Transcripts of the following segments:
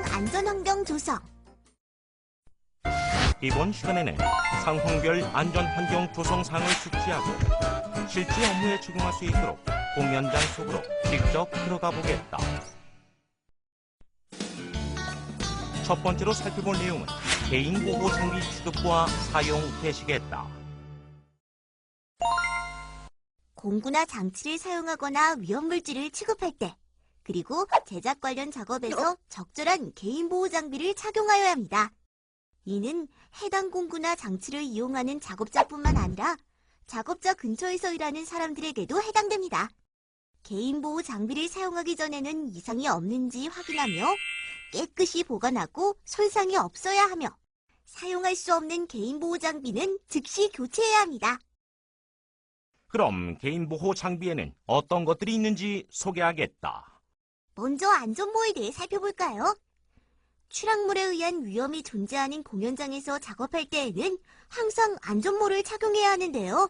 안전환경 조성. 이번 시간에는 상황별 안전환경 조성사항을 숙지하고 실제 업무에 적용할 수 있도록 공연장 속으로 직접 들어가 보겠다. 첫 번째로 살펴볼 내용은 개인보호 장비 취급과 사용 개시겠다. 공구나 장치를 사용하거나 위험물질을 취급할 때, 그리고 제작 관련 작업에서 적절한 개인보호 장비를 착용하여야 합니다. 이는 해당 공구나 장치를 이용하는 작업자뿐만 아니라 작업자 근처에서 일하는 사람들에게도 해당됩니다. 개인보호 장비를 사용하기 전에는 이상이 없는지 확인하며 깨끗이 보관하고 손상이 없어야 하며 사용할 수 없는 개인보호 장비는 즉시 교체해야 합니다. 그럼 개인보호 장비에는 어떤 것들이 있는지 소개하겠다. 먼저 안전모에 대해 살펴볼까요? 추락물에 의한 위험이 존재하는 공연장에서 작업할 때에는 항상 안전모를 착용해야 하는데요.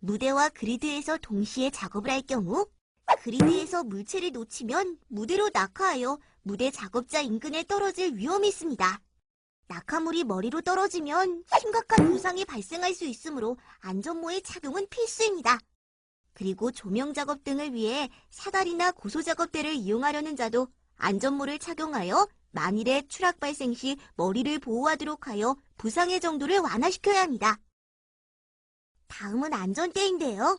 무대와 그리드에서 동시에 작업을 할 경우 그리드에서 물체를 놓치면 무대로 낙하하여 무대 작업자 인근에 떨어질 위험이 있습니다. 낙하물이 머리로 떨어지면 심각한 부상이 발생할 수 있으므로 안전모의 착용은 필수입니다. 그리고 조명 작업 등을 위해 사다리나 고소 작업대를 이용하려는 자도 안전모를 착용하여 만일의 추락 발생 시 머리를 보호하도록 하여 부상의 정도를 완화시켜야 합니다. 다음은 안전대인데요.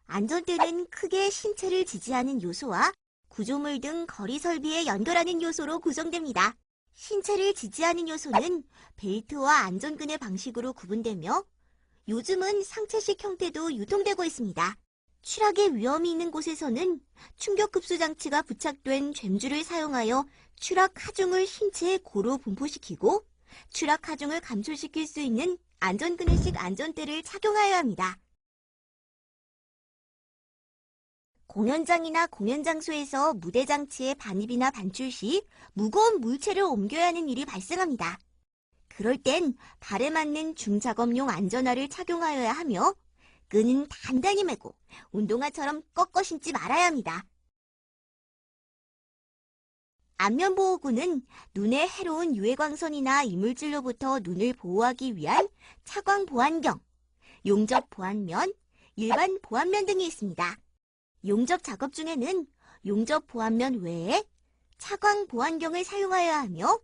안전대는 크게 신체를 지지하는 요소와 구조물 등 거리 설비에 연결하는 요소로 구성됩니다. 신체를 지지하는 요소는 벨트와 안전끈의 방식으로 구분되며 요즘은 상체식 형태도 유통되고 있습니다. 추락의 위험이 있는 곳에서는 충격급수 장치가 부착된 젬줄을 사용하여 추락 하중을 신체에 고루 분포시키고 추락 하중을 감소시킬 수 있는 안전그네식 안전대를 착용하여야 합니다. 공연장이나 공연장소에서 무대 장치의 반입이나 반출 시 무거운 물체를 옮겨야 하는 일이 발생합니다. 그럴 땐 발에 맞는 중작업용 안전화를 착용하여야 하며 끈은 단단히 매고 운동화처럼 꺾어 신지 말아야 합니다. 안면보호구는 눈에 해로운 유해광선이나 이물질로부터 눈을 보호하기 위한 차광 보안경, 용접 보안면, 일반 보안면 등이 있습니다. 용접 작업 중에는 용접 보안면 외에 차광 보안경을 사용하여야 하며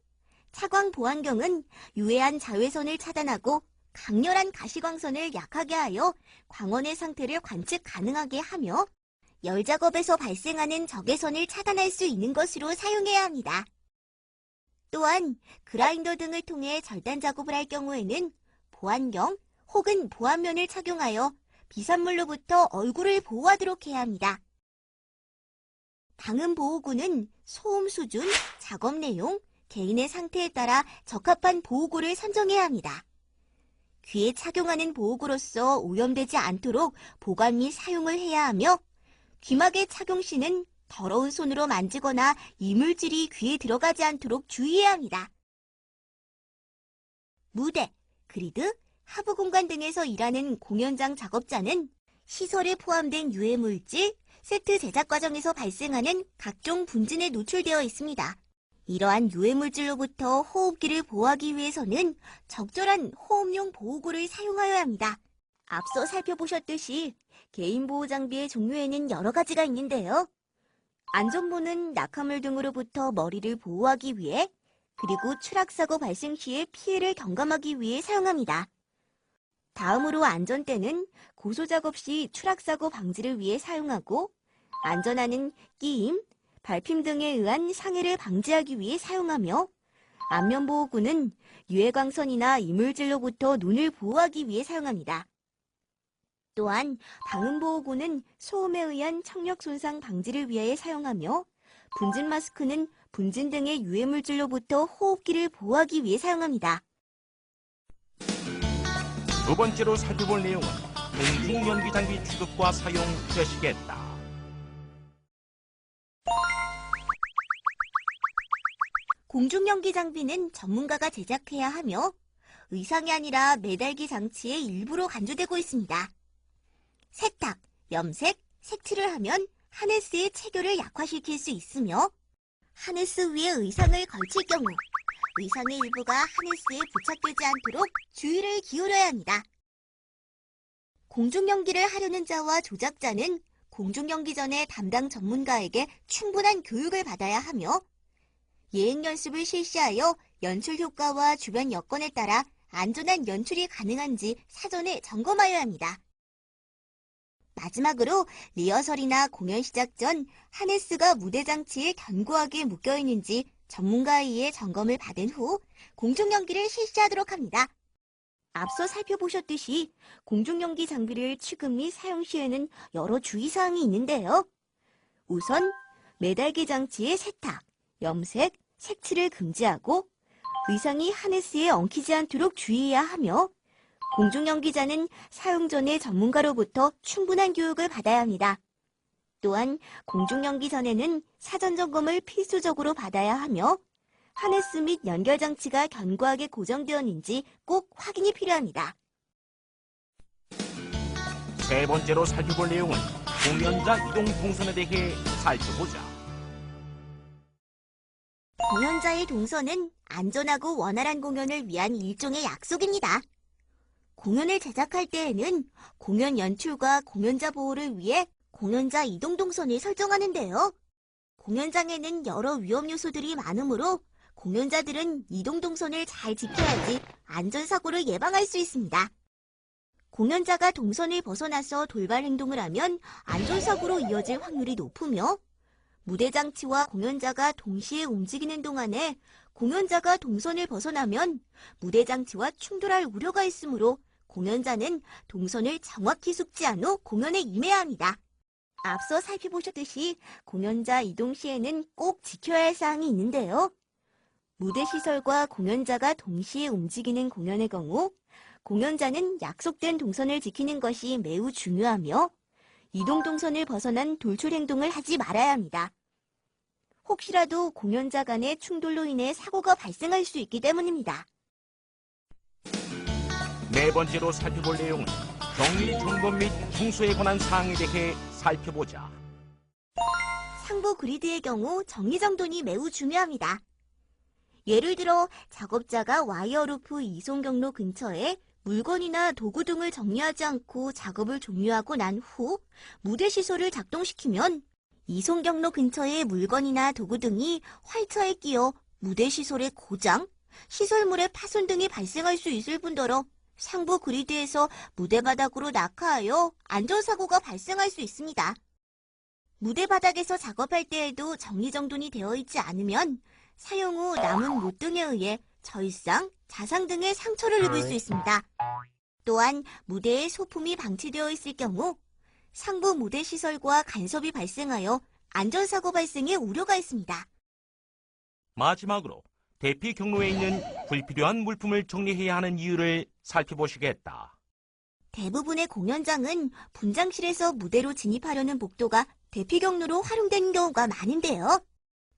차광 보안경은 유해한 자외선을 차단하고 강렬한 가시광선을 약하게 하여 광원의 상태를 관측 가능하게 하며 열작업에서 발생하는 적외선을 차단할 수 있는 것으로 사용해야 합니다. 또한 그라인더 등을 통해 절단 작업을 할 경우에는 보안경 혹은 보안면을 착용하여 비산물로부터 얼굴을 보호하도록 해야 합니다. 방음보호구는 소음 수준, 작업 내용, 개인의 상태에 따라 적합한 보호구를 선정해야 합니다. 귀에 착용하는 보호구로서 오염되지 않도록 보관 및 사용을 해야 하며 귀막의 착용 시는 더러운 손으로 만지거나 이물질이 귀에 들어가지 않도록 주의해야 합니다. 무대, 그리드, 하부 공간 등에서 일하는 공연장 작업자는 시설에 포함된 유해물질, 세트 제작 과정에서 발생하는 각종 분진에 노출되어 있습니다. 이러한 유해물질로부터 호흡기를 보호하기 위해서는 적절한 호흡용 보호구를 사용하여야 합니다. 앞서 살펴보셨듯이 개인보호 장비의 종류에는 여러 가지가 있는데요. 안전모는 낙하물 등으로부터 머리를 보호하기 위해 그리고 추락사고 발생 시에 피해를 경감하기 위해 사용합니다. 다음으로 안전대는 고소작업 시 추락사고 방지를 위해 사용하고 안전화는 끼임, 밟힘 등에 의한 상해를 방지하기 위해 사용하며 안면보호구는 유해광선이나 이물질로부터 눈을 보호하기 위해 사용합니다. 또한 방음보호구는 소음에 의한 청력 손상 방지를 위해 사용하며 분진 마스크는 분진 등의 유해물질로부터 호흡기를 보호하기 위해 사용합니다. 두 번째로 살펴볼 내용은 공중연기장비 취급과 사용 개시겠다. 공중연기 장비는 전문가가 제작해야 하며 의상이 아니라 매달기 장치의 일부로 간주되고 있습니다. 세탁, 염색, 색칠을 하면 하네스의 체결을 약화시킬 수 있으며 하네스 위에 의상을 걸칠 경우 의상의 일부가 하네스에 부착되지 않도록 주의를 기울여야 합니다. 공중연기를 하려는 자와 조작자는 공중연기 전에 담당 전문가에게 충분한 교육을 받아야 하며 예행 연습을 실시하여 연출 효과와 주변 여건에 따라 안전한 연출이 가능한지 사전에 점검하여야 합니다. 마지막으로 리허설이나 공연 시작 전 하네스가 무대 장치에 견고하게 묶여 있는지 전문가에 의해 점검을 받은 후 공중연기를 실시하도록 합니다. 앞서 살펴보셨듯이 공중연기 장비를 취급 및 사용 시에는 여러 주의사항이 있는데요. 우선 매달기 장치의 세탁, 염색, 색칠을 금지하고 의상이 하네스에 엉키지 않도록 주의해야 하며 공중연기자는 사용 전에 전문가로부터 충분한 교육을 받아야 합니다. 또한 공중연기 전에는 사전 점검을 필수적으로 받아야 하며 하네스 및 연결장치가 견고하게 고정되었는지 꼭 확인이 필요합니다. 세 번째로 살펴볼 내용은 공연자 이동 동선에 대해 살펴보자. 공연자의 동선은 안전하고 원활한 공연을 위한 일종의 약속입니다. 공연을 제작할 때에는 공연 연출과 공연자 보호를 위해 공연자 이동 동선을 설정하는데요. 공연장에는 여러 위험 요소들이 많으므로 공연자들은 이동 동선을 잘 지켜야지 안전사고를 예방할 수 있습니다. 공연자가 동선을 벗어나서 돌발 행동을 하면 안전사고로 이어질 확률이 높으며 무대 장치와 공연자가 동시에 움직이는 동안에 공연자가 동선을 벗어나면 무대 장치와 충돌할 우려가 있으므로 공연자는 동선을 정확히 숙지한 후 공연에 임해야 합니다. 앞서 살펴보셨듯이 공연자 이동 시에는 꼭 지켜야 할 사항이 있는데요. 무대 시설과 공연자가 동시에 움직이는 공연의 경우 공연자는 약속된 동선을 지키는 것이 매우 중요하며 이동 동선을 벗어난 돌출 행동을 하지 말아야 합니다. 혹시라도 공연자 간의 충돌로 인해 사고가 발생할 수 있기 때문입니다. 네 번째로 살펴볼 내용은 격리 점검 및 청소에 관한 사항에 대해 살펴보자. 상부 그리드의 경우 정리정돈이 매우 중요합니다. 예를 들어 작업자가 와이어 루프 이송 경로 근처에 물건이나 도구 등을 정리하지 않고 작업을 종료하고 난 후 무대 시설을 작동시키면 이송 경로 근처의 물건이나 도구 등이 활차에 끼어 무대 시설의 고장, 시설물의 파손 등이 발생할 수 있을 뿐더러 상부 그리드에서 무대 바닥으로 낙하하여 안전사고가 발생할 수 있습니다. 무대 바닥에서 작업할 때에도 정리정돈이 되어 있지 않으면 사용 후 남은 못 등에 의해 절상, 자상 등의 상처를 입을 수 있습니다. 또한 무대에 소품이 방치되어 있을 경우 상부 무대 시설과 간섭이 발생하여 안전사고 발생의 우려가 있습니다. 마지막으로 대피 경로에 있는 불필요한 물품을 정리해야 하는 이유를 살펴보시겠다. 대부분의 공연장은 분장실에서 무대로 진입하려는 복도가 대피 경로로 활용되는 경우가 많은데요.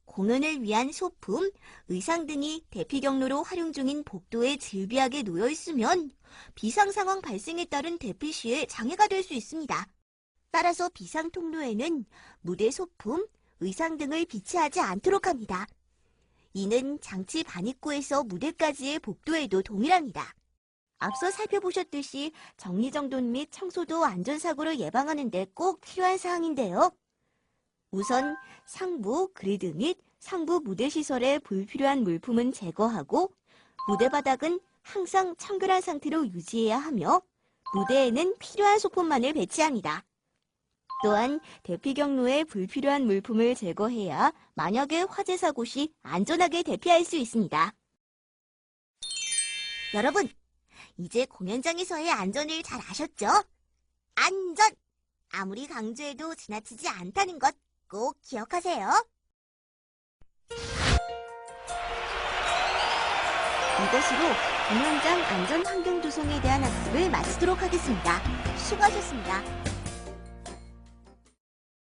공연을 위한 소품, 의상 등이 대피 경로로 활용 중인 복도에 질비하게 놓여 있으면 비상 상황 발생에 따른 대피 시에 장애가 될 수 있습니다. 따라서 비상 통로에는 무대 소품, 의상 등을 비치하지 않도록 합니다. 이는 장치 반입구에서 무대까지의 복도에도 동일합니다. 앞서 살펴보셨듯이 정리정돈 및 청소도 안전사고를 예방하는 데 꼭 필요한 사항인데요. 우선 상부, 그리드 및 상부 무대 시설의 불필요한 물품은 제거하고 무대 바닥은 항상 청결한 상태로 유지해야 하며 무대에는 필요한 소품만을 배치합니다. 또한 대피 경로에 불필요한 물품을 제거해야 만약에 화재 사고 시 안전하게 대피할 수 있습니다. 여러분, 이제 공연장에서의 안전을 잘 아셨죠? 안전! 아무리 강조해도 지나치지 않다는 것 꼭 기억하세요. 이것으로 공연장 안전 환경 조성에 대한 학습을 마치도록 하겠습니다. 수고하셨습니다.